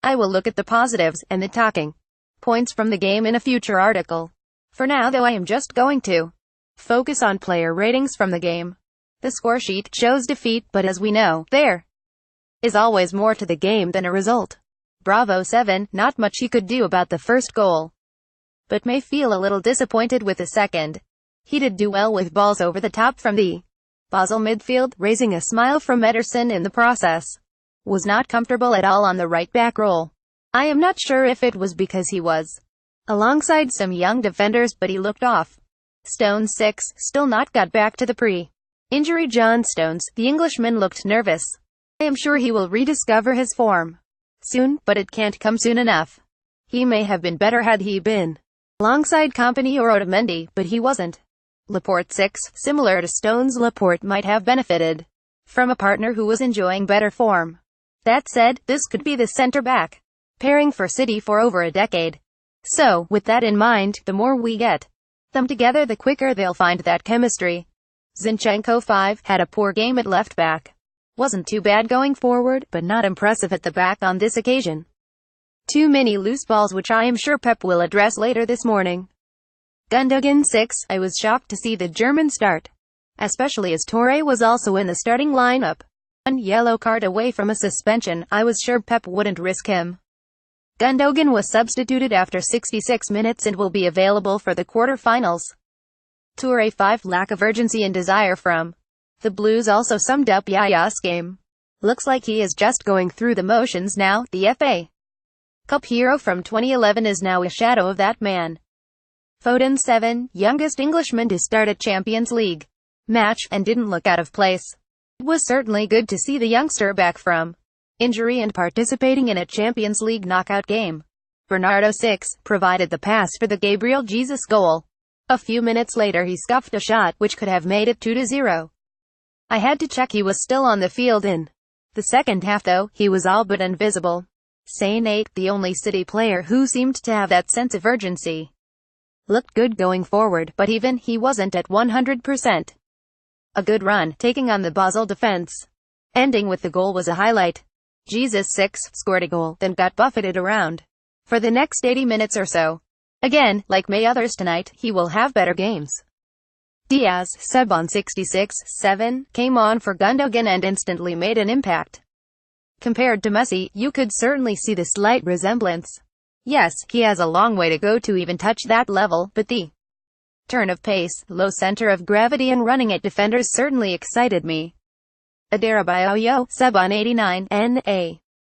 I will look at the positives and the talking points from the game in a future article. For now though, I am just going to focus on player ratings from the game. The score sheet shows defeat, but as we know, there is always more to the game than a result. Bravo 7, not much he could do about the first goal, but may feel a little disappointed with the second. He did do well with balls over the top from the Basel midfield, raising a smile from Ederson in the process. Was not comfortable at all on the right back role. I am not sure if it was because he was alongside some young defenders, but he looked off. Stones 6, still not got back to the pre-injury John Stones. The Englishman looked nervous. I am sure he will rediscover his form soon, but it can't come soon enough. He may have been better had he been alongside Kompany or Otamendi, but he wasn't. Laporte 6, similar to Stones, Laporte might have benefited from a partner who was enjoying better form. That said, this could be the centre-back pairing for City for over a decade. So, with that in mind, the more we get them together, the quicker they'll find that chemistry. Zinchenko 5, had a poor game at left-back. Wasn't too bad going forward, but not impressive at the back on this occasion. Too many loose balls, which I am sure Pep will address later this morning. Gundogan 6, I was shocked to see the German start, especially as Toure was also in the starting lineup. One yellow card away from a suspension, I was sure Pep wouldn't risk him. Gundogan was substituted after 66 minutes and will be available for the quarter-finals. Toure 5, lack of urgency and desire from the Blues also summed up Yaya's game. Looks like he is just going through the motions now. The FA Cup hero from 2011 is now a shadow of that man. Foden 7, youngest Englishman to start a Champions League match, and didn't look out of place. It was certainly good to see the youngster back from injury and participating in a Champions League knockout game. Bernardo 6, provided the pass for the Gabriel Jesus goal. A few minutes later he scuffed a shot, which could have made it 2-0. I had to check he was still on the field in the second half though, he was all but invisible. Sane 8, the only City player who seemed to have that sense of urgency. Looked good going forward, but even he wasn't at 100%. A good run, taking on the Basel defense. Ending with the goal was a highlight. Jesus 6, scored a goal, then got buffeted around for the next 80 minutes or so. Again, like may others tonight, he will have better games. Diaz, sub on 66-7, came on for Gundogan and instantly made an impact. Compared to Messi, you could certainly see the slight resemblance. Yes, he has a long way to go to even touch that level, but the turn of pace, low center of gravity and running at defenders certainly excited me. Adebayo, sub on 89, NA.